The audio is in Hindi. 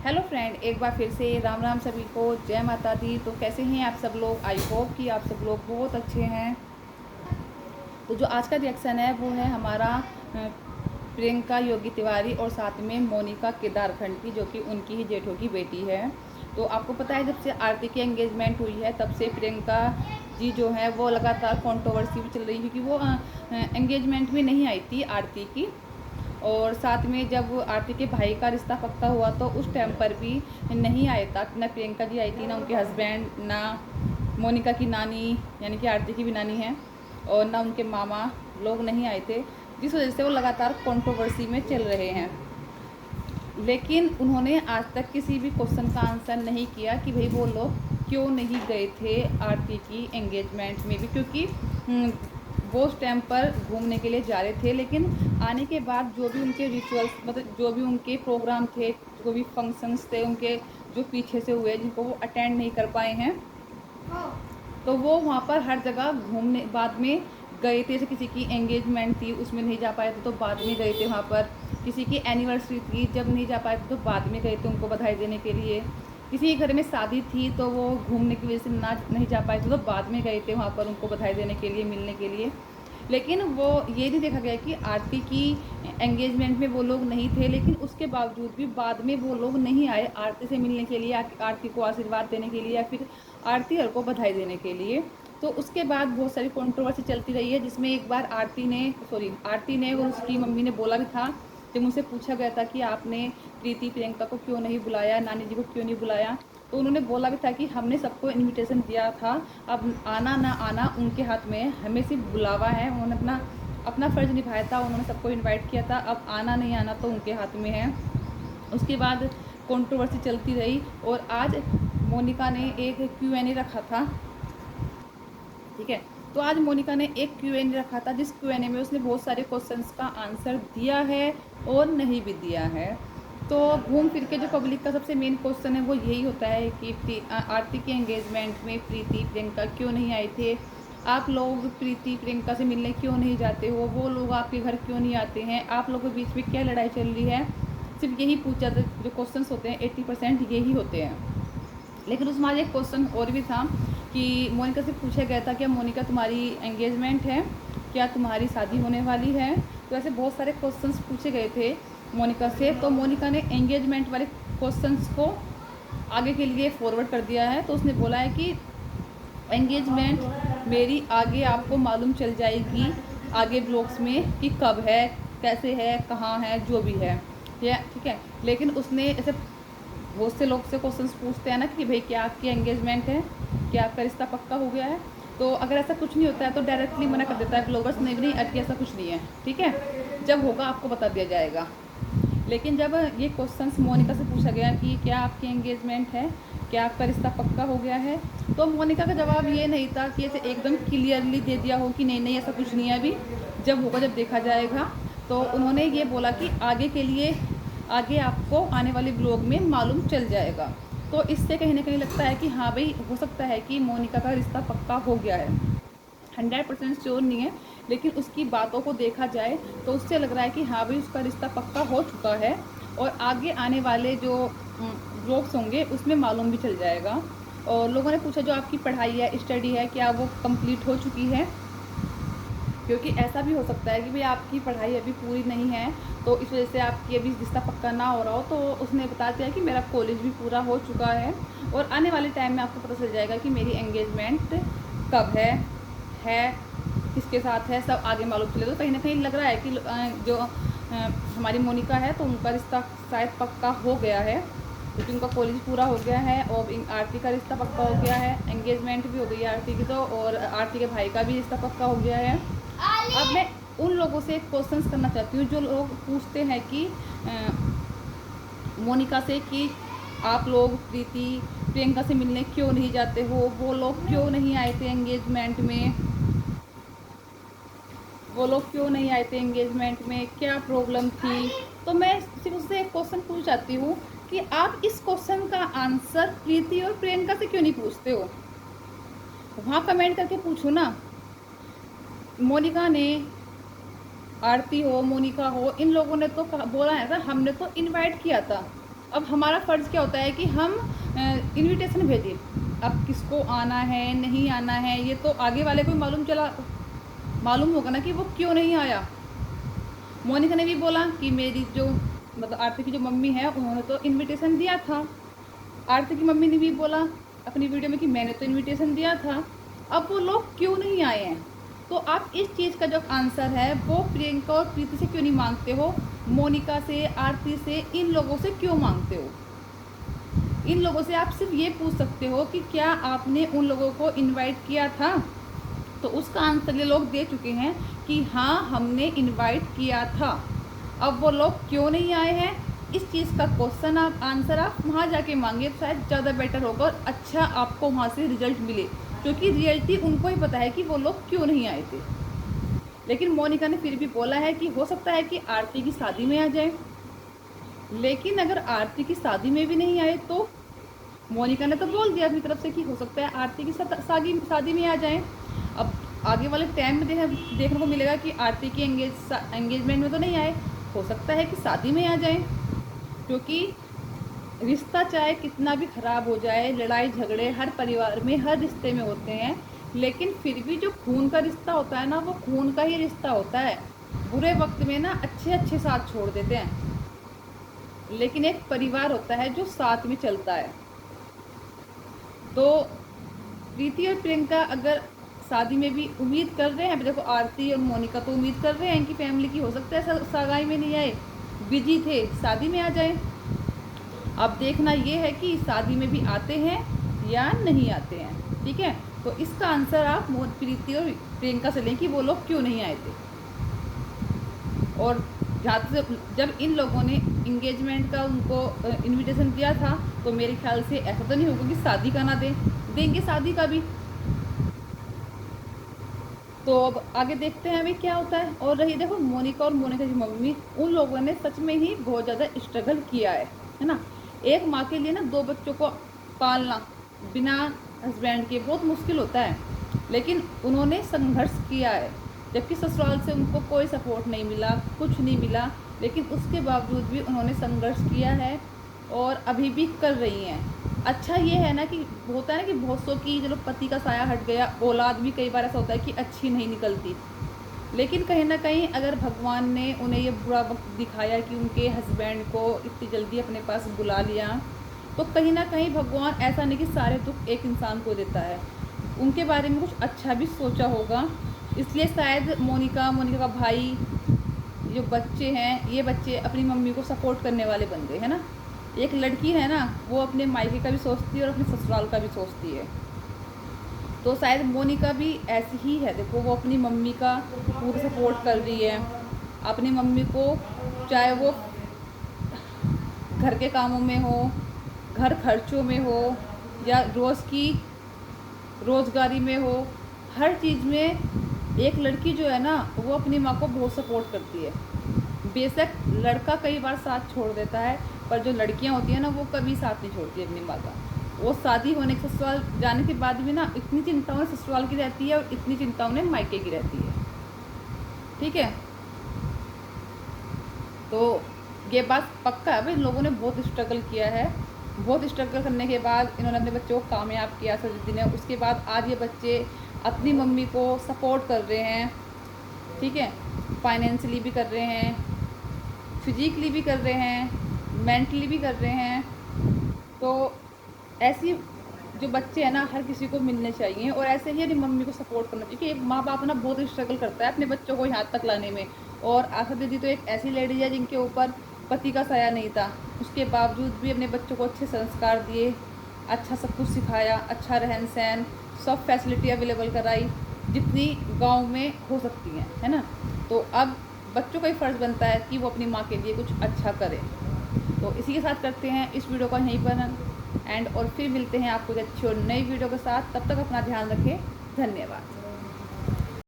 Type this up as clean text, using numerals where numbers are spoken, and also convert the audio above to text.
हेलो फ्रेंड, एक बार फिर से राम राम सभी को, जय माता दी। तो कैसे हैं आप सब लोग? आई होप कि आप सब लोग बहुत अच्छे हैं। तो जो आज का रिएक्शन है वो है हमारा प्रियंका योगी तिवारी और साथ में मोनिका केदारखंड की, जो कि उनकी ही जेठों की बेटी है। तो आपको पता है, जब से आरती की एंगेजमेंट हुई है तब से प्रियंका जी जो है वो लगातार कंट्रोवर्सी भी चल रही है, क्योंकि वो एंगेजमेंट में नहीं आई थी आरती की। और साथ में जब आरती के भाई का रिश्ता पक्का हुआ तो उस टाइम पर भी नहीं आया था, ना प्रियंका जी आई थी, ना उनके हस्बैंड, ना मोनिका की नानी यानी कि आरती की भी नानी है, और ना उनके मामा लोग नहीं आए थे, जिस वजह से वो लगातार कंट्रोवर्सी में चल रहे हैं। लेकिन उन्होंने आज तक किसी भी क्वेश्चन का आंसर नहीं किया कि भाई वो लोग क्यों नहीं गए थे आरती की एंगेजमेंट में भी, क्योंकि वो उस टाइम पर घूमने के लिए जा रहे थे। लेकिन आने के बाद जो भी उनके रिचुअल्स, मतलब जो भी उनके प्रोग्राम थे, जो भी फंक्शंस थे उनके, जो पीछे से हुए जिनको वो अटेंड नहीं कर पाए हैं, तो वो वहाँ पर हर जगह घूमने बाद में गए थे। जैसे किसी की एंगेजमेंट थी उसमें नहीं जा पाए थे तो बाद में गए थे वहाँ पर, किसी की एनिवर्सरी थी जब नहीं जा पाए थे तो बाद में गए थे उनको बधाई देने के लिए, किसी के घर में शादी थी तो वो घूमने की वजह से ना नहीं जा पाए थे तो बाद में गए थे वहाँ पर उनको बधाई देने के लिए, मिलने के लिए। लेकिन वो ये नहीं देखा गया कि आरती की एंगेजमेंट में वो लोग नहीं थे, लेकिन उसके बावजूद भी बाद में वो लोग नहीं आए आरती से मिलने के लिए, आरती को आशीर्वाद देने के लिए, या फिर आरती हर को बधाई देने के लिए। तो उसके बाद बहुत सारी कंट्रोवर्सी चलती रही है, जिसमें एक बार आरती ने और उसकी मम्मी ने बोला भी था, जब मुझसे पूछा गया था कि आपने प्रीति प्रियंका को क्यों नहीं बुलाया, नानी जी को क्यों नहीं बुलाया, तो उन्होंने बोला भी था कि हमने सबको इनविटेशन दिया था, अब आना ना आना उनके हाथ में है, हमें सिर्फ बुलावा है। उन्होंने अपना अपना फ़र्ज़ निभाया था, उन्होंने सबको इनवाइट किया था, अब आना नहीं आना तो उनके हाथ में है। उसके बाद कंट्रोवर्सी चलती रही और आज मोनिका ने एक Q&A रखा था, ठीक है। तो आज मोनिका ने एक Q&A रखा था, जिस Q&A में उसने बहुत सारे क्वेश्चंस का आंसर दिया है और नहीं भी दिया है। तो घूम फिर के जो पब्लिक का सबसे मेन क्वेश्चन है वो यही होता है कि आरती के एंगेजमेंट में प्रीति प्रियंका क्यों नहीं आए थे, आप लोग प्रीति प्रियंका से मिलने क्यों नहीं जाते हो, वो लोग आपके घर क्यों नहीं आते हैं, आप लोगों के बीच में क्या लड़ाई चल रही है। सिर्फ यही पूछा था, जो क्वेश्चन होते हैं 80% यही होते हैं। लेकिन उसमें आज एक क्वेश्चन और भी था कि मोनिका से पूछा गया था, क्या मोनिका तुम्हारी एंगेजमेंट है, क्या तुम्हारी शादी होने वाली है। तो ऐसे बहुत सारे क्वेश्चंस पूछे गए थे मोनिका से, तो मोनिका ने एंगेजमेंट वाले क्वेश्चंस को आगे के लिए फॉरवर्ड कर दिया है। तो उसने बोला है कि एंगेजमेंट मेरी आगे आपको मालूम चल जाएगी आगे ब्लॉग्स में कि कब है, कैसे है, कहाँ है, जो भी है, ठीक है। लेकिन उसने ऐसे बहुत से लोग से क्वेश्चंस पूछते हैं ना कि भाई क्या आपकी एंगेजमेंट है, क्या आपका रिश्ता पक्का हो गया है। तो अगर ऐसा कुछ नहीं होता है तो डायरेक्टली मना कर देता है ब्लॉगर्स, नहीं अटकी ऐसा कुछ नहीं है, ठीक है, जब होगा आपको बता दिया जाएगा। लेकिन जब ये क्वेश्चंस मोनिका से पूछा गया कि क्या आपकी एंगेजमेंट है, क्या आपका रिश्ता पक्का हो गया है, तो मोनिका का जवाब ये नहीं था कि ऐसे एकदम क्लियरली दे दिया हो कि नहीं नहीं ऐसा कुछ नहीं है, अभी जब होगा जब देखा जाएगा। तो उन्होंने ये बोला कि आगे के लिए, आगे आपको आने वाले ब्लॉग में मालूम चल जाएगा। तो इससे कहीं ना कहीं लगता है कि हाँ भाई, हो सकता है कि मोनिका का रिश्ता पक्का हो गया है। 100% श्योर नहीं है, लेकिन उसकी बातों को देखा जाए तो उससे लग रहा है कि हाँ भाई उसका रिश्ता पक्का हो चुका है, और आगे आने वाले जो ब्लॉग्स होंगे उसमें मालूम भी चल जाएगा। और लोगों ने पूछा जो आपकी पढ़ाई है, स्टडी है, क्या वो कंप्लीट हो चुकी है, क्योंकि ऐसा भी हो सकता है कि भाई आपकी पढ़ाई अभी पूरी नहीं है तो इस वजह से आपकी अभी रिश्ता पक्का ना हो रहा हो। तो उसने बता दिया कि मेरा कॉलेज भी पूरा हो चुका है और आने वाले टाइम में आपको पता चल जाएगा कि मेरी एंगेजमेंट कब है किसके साथ है, सब आगे मालूम चले। तो कहीं ना कहीं लग रहा है कि जो हमारी मोनिका है तो उनका रिश्ता शायद पक्का हो गया है, क्योंकि उनका कॉलेज पूरा हो गया है और आरती का रिश्ता पक्का हो गया है, एंगेजमेंट भी हो गई है आरती की तो, और आरती के भाई का भी रिश्ता पक्का हो गया है। अब मैं उन लोगों से क्वेश्चंस करना चाहती हूँ जो लोग पूछते हैं कि मोनिका से कि आप लोग प्रीति प्रियंका से मिलने क्यों नहीं जाते हो, वो लोग क्यों नहीं आए थे एंगेजमेंट में, वो लोग क्यों नहीं आए थे एंगेजमेंट में, क्या प्रॉब्लम थी। तो मैं सिर्फ उससे एक क्वेश्चन पूछ चाहती हूँ कि आप इस क्वेश्चन का आंसर प्रीति और प्रियंका से क्यों नहीं पूछते हो, वहाँ कमेंट करके पूछो ना। मोनिका ने, आरती हो, मोनिका हो, इन लोगों ने तो बोला है ना, हमने तो इनवाइट किया था, अब हमारा फ़र्ज़ क्या होता है कि हम इनविटेशन भेजें। अब किसको आना है, नहीं आना है, ये तो आगे वाले को मालूम होगा ना कि वो क्यों नहीं आया। मोनिका ने भी बोला कि मेरी जो मतलब आरती की जो मम्मी है, उन्होंने तो इनविटेशन दिया था। आरती की मम्मी ने भी बोला अपनी वीडियो में कि मैंने तो इनविटेशन दिया था। अब वो लोग क्यों नहीं आए हैं? तो आप इस चीज़ का जो आंसर है वो प्रियंका और प्रीति से क्यों नहीं मांगते हो? मोनिका से, आरती से, इन लोगों से क्यों मांगते हो? इन लोगों से आप सिर्फ ये पूछ सकते हो कि क्या आपने उन लोगों को इनवाइट किया था? तो उसका आंसर ये लोग दे चुके हैं कि हाँ, हमने इनवाइट किया था। अब वो लोग क्यों नहीं आए हैं, इस चीज़ का क्वेश्चन आंसर आप वहाँ जाके मांगे तो शायद ज़्यादा बेटर होगा और अच्छा आपको वहाँ से रिजल्ट मिले, क्योंकि रियलिटी उनको ही पता है कि वो लोग क्यों नहीं आए थे। लेकिन मोनिका ने फिर भी बोला है कि हो सकता है कि आरती की शादी में आ जाए। लेकिन अगर आरती की शादी में भी नहीं आए तो मोनिका ने तो बोल दिया अपनी तरफ से कि हो सकता है आरती की शादी में आ जाएं। अब आगे वाले टाइम में देखने को मिलेगा कि आरती की एंगेजमेंट में तो नहीं आए, हो सकता है कि शादी में आ जाएं। क्योंकि रिश्ता चाहे कितना भी ख़राब हो जाए, लड़ाई झगड़े हर परिवार में, हर रिश्ते में होते हैं, लेकिन फिर भी जो खून का रिश्ता होता है ना, वो खून का ही रिश्ता होता है। बुरे वक्त में ना अच्छे साथ छोड़ देते हैं, लेकिन एक परिवार होता है जो साथ में चलता है। तो प्रीति और प्रियंका अगर शादी में भी उम्मीद कर रहे हैं, देखो आरती और मोनिका तो उम्मीद कर रहे हैं इनकी फैमिली की, हो सकता है सगाई में नहीं आए, बिजी थे, शादी में आ जाए। अब देखना ये है कि शादी में भी आते हैं या नहीं आते हैं, ठीक है। तो इसका आंसर आप प्रीति और प्रियंका से लें कि वो लोग क्यों नहीं आए थे। और जब इन लोगों ने इंगेजमेंट का उनको इनविटेशन दिया था, तो मेरे ख्याल से ऐसा तो नहीं होगा कि शादी का ना देंगे शादी का भी। तो अब आगे देखते हैं अभी क्या होता है। और रही देखो मोनिका और मोनिका की मम्मी, उन लोगों ने सच में ही बहुत ज़्यादा स्ट्रगल किया है ना। एक माँ के लिए ना 2 बच्चों को पालना बिना हस्बैंड के बहुत मुश्किल होता है, लेकिन उन्होंने संघर्ष किया है। जबकि ससुराल से उनको कोई सपोर्ट नहीं मिला, कुछ नहीं मिला, लेकिन उसके बावजूद भी उन्होंने संघर्ष किया है और अभी भी कर रही हैं। अच्छा ये है ना कि होता है ना कि बहुत सौ की चलो पति का साया हट गया, औलाद भी कई बार ऐसा होता है कि अच्छी नहीं निकलती, लेकिन कहीं ना कहीं अगर भगवान ने उन्हें ये बुरा वक्त दिखाया कि उनके हस्बैंड को इतनी जल्दी अपने पास बुला लिया, तो कहीं ना कहीं भगवान ऐसा नहीं कि सारे दुख एक इंसान को देता है, उनके बारे में कुछ अच्छा भी सोचा होगा। इसलिए शायद मोनिका का भाई, जो बच्चे हैं, ये बच्चे अपनी मम्मी को सपोर्ट करने वाले बन गए, है ना। एक लड़की है ना, वो अपने मायके का भी सोचती है और अपने ससुराल का भी सोचती है। तो शायद मोनिका भी ऐसी ही है। देखो वो अपनी मम्मी का पूरा सपोर्ट कर रही है, अपनी मम्मी को, चाहे वो घर के कामों में हो, घर खर्चों में हो, या रोज़ की रोज़गारी में हो, हर चीज़ में एक लड़की जो है ना, वो अपनी माँ को बहुत सपोर्ट करती है। बेशक लड़का कई बार साथ छोड़ देता है, पर जो लड़कियाँ होती हैं ना, वो कभी साथ नहीं छोड़ती अपनी माँ का। वो शादी होने के ससुराल जाने के बाद भी ना इतनी चिंता उन्हें ससुराल की रहती है और इतनी चिंता उन्हें मायके की रहती है, ठीक है। तो ये बात पक्का है भाई, इन लोगों ने बहुत स्ट्रगल किया है। बहुत स्ट्रगल करने के बाद इन्होंने अपने बच्चों को कामयाब किया सजिद्दी ने। उसके बाद आज ये बच्चे अपनी मम्मी को सपोर्ट कर रहे हैं, ठीक है। फाइनेंशियली भी कर रहे हैं, फिजिकली भी कर रहे हैं, मेंटली भी कर रहे हैं। तो ऐसी जो बच्चे हैं ना, हर किसी को मिलने चाहिए और ऐसे ही अपनी मम्मी को सपोर्ट करना चाहिए। क्योंकि एक माँ बाप ना बहुत स्ट्रगल करता है अपने बच्चों को यहाँ तक लाने में। और आशा दीदी तो एक ऐसी लेडी है जिनके ऊपर पति का साया नहीं था, उसके बावजूद भी अपने बच्चों को अच्छे संस्कार दिए, अच्छा सब कुछ सिखाया, अच्छा रहन सहन, सब फैसिलिटी अवेलेबल कराई जितनी गाँव में हो सकती हैं, है ना। तो अब बच्चों का ही फ़र्ज़ बनता है कि वो अपनी माँ के लिए कुछ अच्छा करें। तो इसी के साथ करते हैं इस वीडियो को यहीं पर एंड, और फिर मिलते हैं आपको एक अच्छी और नई वीडियो के साथ। तब तक अपना ध्यान रखें। धन्यवाद।